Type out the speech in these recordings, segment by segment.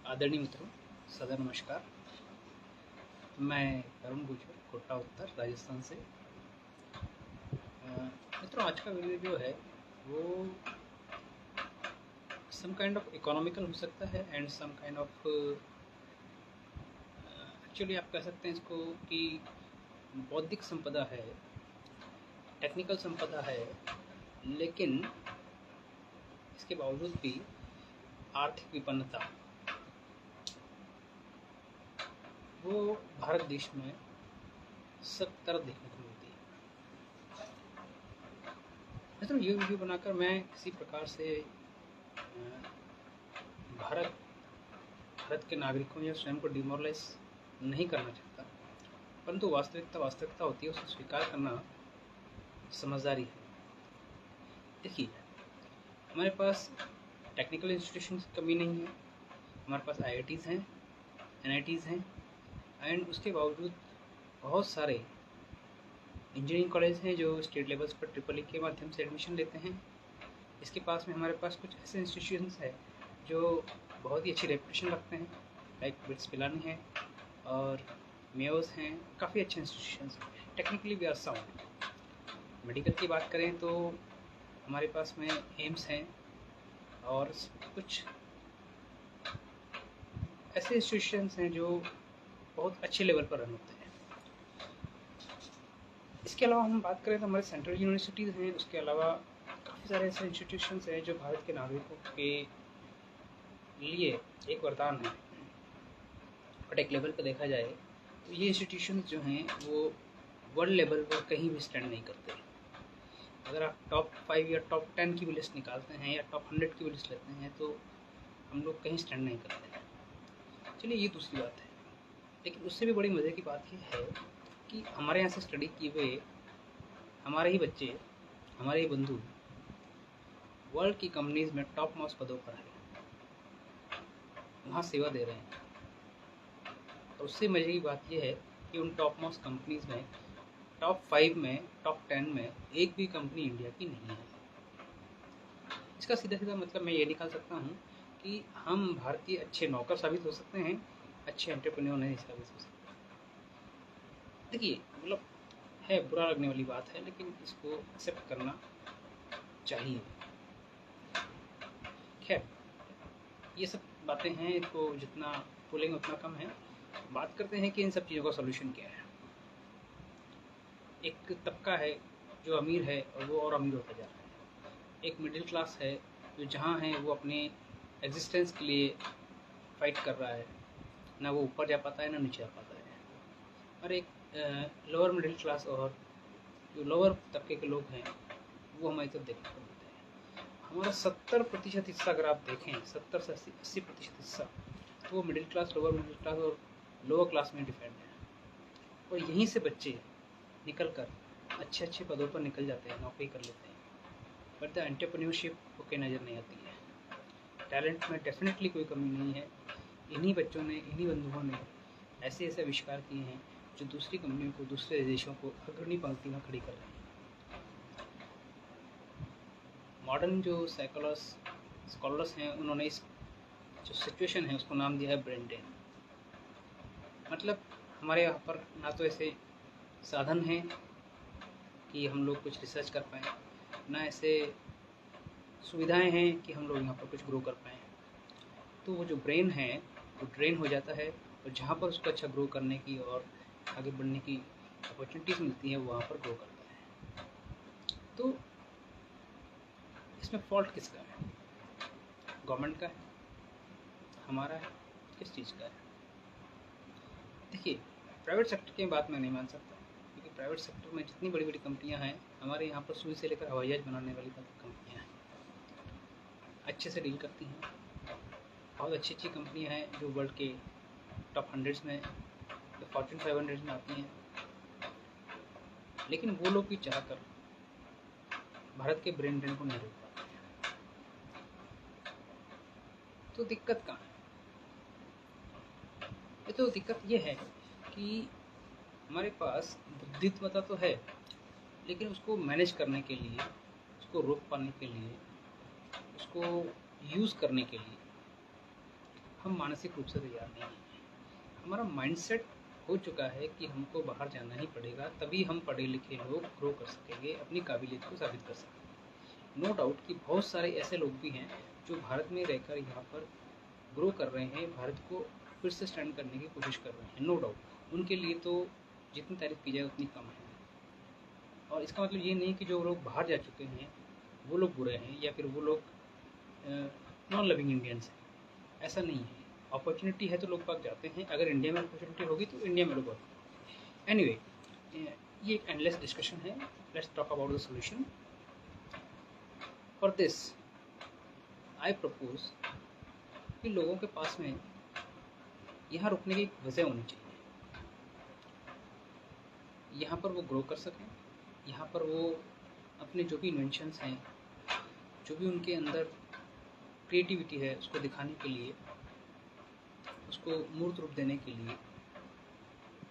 आदरणीय मित्रों, सदा नमस्कार। मैं तरुण गुजर, कोटा उत्तर, राजस्थान से। मित्रों, आज का वीडियो जो है वो सम काइंड ऑफ इकोनॉमिकल हो सकता है and some kind of actually आप कह सकते हैं इसको कि बौद्धिक संपदा है, टेक्निकल संपदा है, लेकिन इसके बावजूद भी आर्थिक विपन्नता वो भारत देश में सब तरफ देखने को मिलती है। मतलब ये वीडियो बनाकर मैं किसी प्रकार से भारत के नागरिकों या स्वयं को डिमोरलाइज नहीं करना चाहता, परंतु वास्तविकता होती है, उसे स्वीकार करना समझदारी है। देखिए, हमारे पास टेक्निकल इंस्टीट्यूशन की कमी नहीं है, हमारे पास IITs हैं, NITs हैं, एंड उसके बावजूद बहुत सारे इंजीनियरिंग कॉलेज हैं जो स्टेट लेवल्स पर EEE के माध्यम से एडमिशन लेते हैं। इसके पास में हमारे पास कुछ ऐसे इंस्टीट्यूशंस हैं जो बहुत ही अच्छी रेपुटेशन रखते हैं, लाइक बिट्स पिलानी है और मेयोस हैं, काफ़ी अच्छे institutions. Technically we are sound. Medical की बात करें तो हमारे पास में एम्स हैं और कुछ ऐसे इंस्टीट्यूशंस हैं जो बहुत अच्छे लेवल पर रन होते हैं। इसके अलावा हम बात करें तो हमारे सेंट्रल यूनिवर्सिटीज़ हैं, उसके अलावा काफ़ी सारे ऐसे इंस्टीट्यूशंस हैं जो भारत के नागरिकों के लिए एक वरदान है। बट एक लेवल पर देखा जाए तो ये इंस्टीट्यूशंस जो हैं वो वर्ल्ड लेवल पर कहीं भी स्टैंड नहीं करते। अगर आप टॉप 5 या टॉप 10 की भी लिस्ट निकालते हैं या टॉप 100 की भी लिस्ट लेते हैं तो हम लोग कहीं स्टैंड नहीं करते हैं। चलिए, ये दूसरी बात है, लेकिन उससे भी बड़ी मज़े की बात ये है कि हमारे यहाँ से स्टडी किए हुए हमारे ही बच्चे, हमारे ही बंधु वर्ल्ड की कंपनीज में टॉप मोस्ट पदों पर हैं, वहाँ सेवा दे रहे हैं। और उससे मज़े की बात यह है कि उन टॉप मोस्ट कंपनीज में टॉप 5 में, टॉप 10 में एक भी कंपनी इंडिया की नहीं है। इसका सीधा सीधा मतलब मैं ये निकाल सकता हूँ कि हम भारतीय अच्छे नौकर साबित हो सकते हैं, अच्छे एंटरप्रेन्योर नहीं साबित हो सकते। देखिए, मतलब है, बुरा लगने वाली बात है, लेकिन इसको एक्सेप्ट करना चाहिए। खैर, ये सब बातें हैं, इसको जितना बोलेंगे उतना कम है। बात करते हैं कि इन सब चीज़ों का सॉल्यूशन क्या है। एक तबका है जो अमीर है और वो और अमीर होता जा रहा है। एक मिडिल क्लास है जो जहाँ है वो अपने एग्जिस्टेंस के लिए फाइट कर रहा है, ना वो ऊपर जा पाता है ना नीचे जा पाता है। और एक लोअर मिडिल क्लास और जो लोअर तबके के लोग हैं वो हमारी तरफ देखने को मिलते हैं। हमारा 70% हिस्सा अगर आप देखें, 70 से 80% हिस्सा तो वो middle class, lower middle class और लोअर क्लास में डिपेंड है। और यहीं से बच्चे निकल कर अच्छे अच्छे पदों पर निकल जाते हैं, नौकरी कर लेते हैं। बट द एंटरप्रेन्योरशिप ओके नज़र नहीं आती है। टैलेंट में डेफिनेटली कोई कमी नहीं है। इन्हीं बच्चों ने, इन्हीं बंधुओं ने ऐसे ऐसे आविष्कार किए हैं जो दूसरी कंपनियों को, दूसरे देशों को अग्रणी पंक्ति में खड़ी कर रहे हैं। मॉडर्न जो स्कॉलर्स हैं, उन्होंने इस जो सिचुएशन है उसको नाम दिया है ब्रेन ड्रेन। मतलब हमारे यहाँ पर ना तो ऐसे साधन हैं कि हम लोग कुछ रिसर्च कर पाएँ, ना ऐसे सुविधाएं हैं कि हम लोग यहाँ पर कुछ ग्रो कर पाएँ। तो वो जो ब्रेन है वो ड्रेन हो जाता है, और जहाँ पर उसको अच्छा ग्रो करने की और आगे बढ़ने की अपॉर्चुनिटीज़ मिलती है वहाँ पर ग्रो करता है। तो इसमें फॉल्ट किसका है? गवर्नमेंट का है, हमारा है, किस चीज़ का है? देखिए, प्राइवेट सेक्टर की बात मैं नहीं मान सकता, क्योंकि प्राइवेट सेक्टर में जितनी बड़ी बड़ी कंपनियां हैं, हमारे यहाँ पर सुई से लेकर हवाई जहाज बनाने वाली कंपनियां हैं, अच्छे से डील करती हैं। बहुत अच्छी अच्छी कंपनियां हैं जो वर्ल्ड के टॉप 100 में, फॉर्च्यून 500 में आती हैं। लेकिन वो लोग भी चाहकर भारत के ब्रेन ड्रेन को नहीं रोक पाते हैं। तो दिक्कत कहाँ है? ये तो दिक्कत ये है कि हमारे पास बुद्धिमत्ता तो है, लेकिन उसको मैनेज करने के लिए, उसको रोक पाने के लिए, उसको यूज़ करने के लिए हम मानसिक रूप से तैयार नहीं हैं। हमारा माइंडसेट हो चुका है कि हमको बाहर जाना ही पड़ेगा, तभी हम पढ़े लिखे लोग ग्रो कर सकेंगे, अपनी काबिलियत को साबित कर सकेंगे। नो डाउट कि बहुत सारे ऐसे लोग भी हैं जो भारत में रहकर यहाँ पर ग्रो कर रहे हैं, भारत को फिर से स्टैंड करने की कोशिश कर रहे हैं। नो डाउट उनके लिए तो जितनी तारीफ की जाए उतनी कम है। और इसका मतलब ये नहीं कि जो लोग बाहर जा चुके हैं वो लोग बुरे हैं या फिर वो लोग नॉन लविंग इंडियंस हैं, ऐसा नहीं है। अपॉर्चुनिटी है तो लोग बाग जाते हैं, अगर इंडिया में अपॉर्चुनिटी होगी तो इंडिया में लोग आते हैं। एनीवे, ये एक एंडलेस डिस्कशन है। Let's talk about the solution. For this I propose कि लोगों के पास में यहाँ रुकने की एक वजह होनी चाहिए, यहाँ पर वो ग्रो कर सकें, यहाँ पर वो अपने जो भी इन्वेंशंस हैं, जो भी उनके अंदर क्रिएटिविटी है, उसको दिखाने के लिए, उसको मूर्त रूप देने के लिए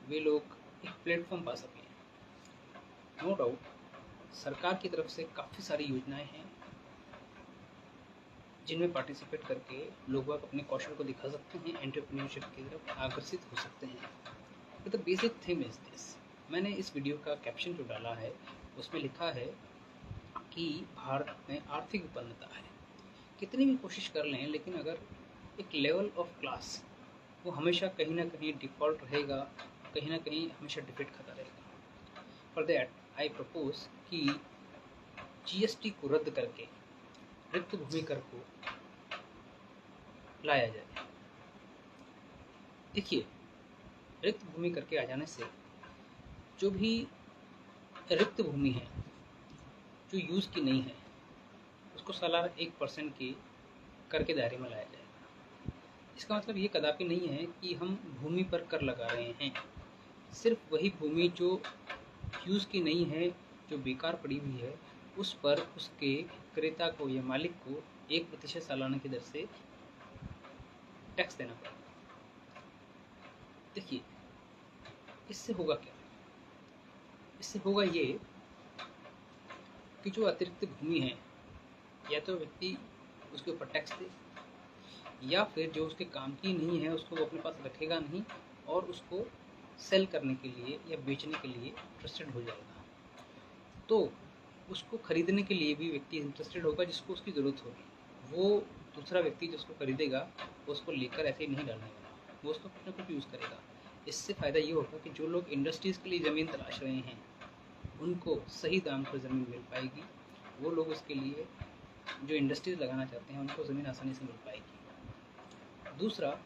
वे लोग एक प्लेटफॉर्म पा सकें। नो डाउट सरकार की तरफ से काफ़ी सारी योजनाएं हैं जिनमें पार्टिसिपेट करके लोग अपने कौशल को दिखा सकते हैं, एंटरप्रेन्योरशिप की तरफ आकर्षित हो सकते हैं। The basic thing is this. मैंने इस वीडियो का कैप्शन जो डाला है उसमें लिखा है कि भारत में आर्थिक विपन्नता है। कितनी भी कोशिश कर लें, लेकिन अगर एक लेवल ऑफ क्लास वो हमेशा कहीं ना कहीं डिफ़ॉल्ट रहेगा, कहीं ना कहीं हमेशा डिफिट खाता रहेगा। फॉर दैट आई प्रपोज कि जीएसटी को रद्द करके रिक्त भूमि कर को लाया जाए। देखिए, रिक्त भूमि कर के आ जाने से जो भी रिक्त भूमि है जो यूज़ की नहीं है उसको सालाना 1% के कर के दायरे में लाया जाएगा। इसका मतलब ये कदापि नहीं है कि हम भूमि पर कर लगा रहे हैं। सिर्फ वही भूमि जो यूज़ की नहीं है, जो बेकार पड़ी हुई है, उस पर उसके क्रेता को या मालिक को 1% सालाना की दर से टैक्स देना पड़ेगा। देखिए, इससे होगा क्या? इससे होगा ये कि जो अतिरिक्त भूमि है, या तो व्यक्ति उसके ऊपर टैक्स दे, या फिर जो उसके काम की नहीं है उसको वो अपने पास रखेगा नहीं और उसको सेल करने के लिए या बेचने के लिए इंटरेस्टेड हो जाएगा। तो उसको खरीदने के लिए भी व्यक्ति इंटरेस्टेड होगा जिसको उसकी ज़रूरत होगी। वो दूसरा व्यक्ति जो उसको खरीदेगा वो उसको लेकर ऐसे ही नहीं डालने वाला, वो उसको कुछ ना कुछ यूज़ करेगा। इससे फ़ायदा ये होगा कि जो लोग इंडस्ट्रीज़ के लिए ज़मीन तलाश रहे हैं उनको सही दाम पर ज़मीन मिल पाएगी। वो लोग उसके लिए जो इंडस्ट्रीज़ लगाना चाहते हैं उनको ज़मीन आसानी से मिल पाएगी। दूसरा,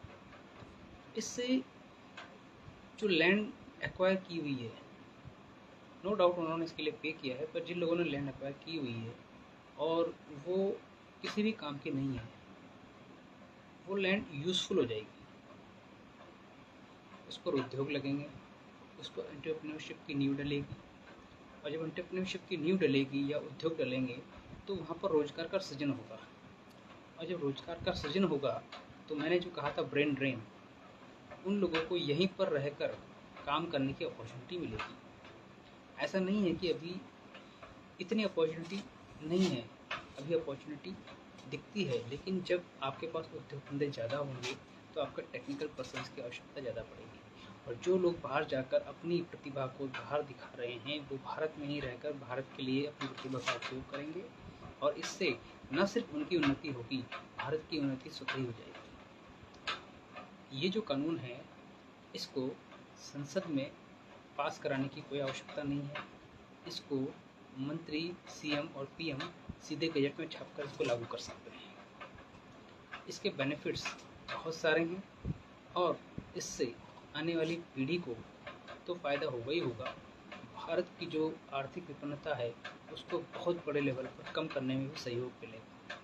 इससे जो लैंड एक्वायर की हुई है, नो डाउट उन्होंने इसके लिए पे किया है, पर जिन लोगों ने लैंड एक्वायर की हुई है और वो किसी भी काम की नहीं है, वो लैंड यूज़फुल हो जाएगी। उस पर उद्योग लगेंगे, उस पर एंटरप्रेन्योरशिप की नींव डलेगी, और जब एंटरप्रेन्योरशिप की नींव डलेगी या उद्योग डलेंगे तो वहाँ पर रोज़गार का सृजन होगा, और जब रोज़गार का सृजन होगा तो मैंने जो कहा था ब्रेन ड्रेन, उन लोगों को यहीं पर रहकर काम करने की अपॉर्चुनिटी मिलेगी। ऐसा नहीं है कि अभी इतनी अपॉर्चुनिटी नहीं है, अभी अपॉर्चुनिटी दिखती है, लेकिन जब आपके पास उद्योग धंधे ज़्यादा होंगे तो आपका टेक्निकल पर्सन्स की आवश्यकता ज़्यादा पड़ेगी। और जो लोग बाहर जाकर अपनी प्रतिभा को बाहर दिखा रहे हैं वो भारत में ही रहकर भारत के लिए अपनी प्रतिभा का उपयोग करेंगे, और इससे न सिर्फ उनकी उन्नति होगी, भारत की उन्नति स्वतः ही हो जाएगी। ये जो कानून है इसको संसद में पास कराने की कोई आवश्यकता नहीं है। इसको मंत्री, सीएम और पीएम सीधे गजट में छापकर इसको लागू कर सकते हैं। इसके बेनिफिट्स बहुत सारे हैं और इससे आने वाली पीढ़ी को तो फ़ायदा होगा ही होगा। भारत की जो आर्थिक विपन्नता है उसको बहुत बड़े लेवल पर कम करने में भी सहयोग मिलेगा।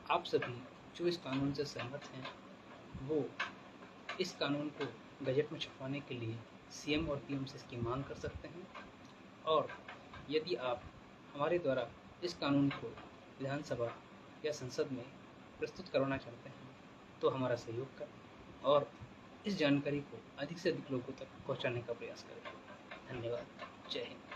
आप सभी जो इस कानून से सहमत हैं वो इस कानून को गजट में छपवाने के लिए सीएम और पीएम से इसकी मांग कर सकते हैं। और यदि आप हमारे द्वारा इस कानून को विधानसभा या संसद में प्रस्तुत करवाना चाहते हैं तो हमारा सहयोग करें और इस जानकारी को अधिक से अधिक लोगों तक पहुंचाने का प्रयास करें। धन्यवाद। जय हिंद।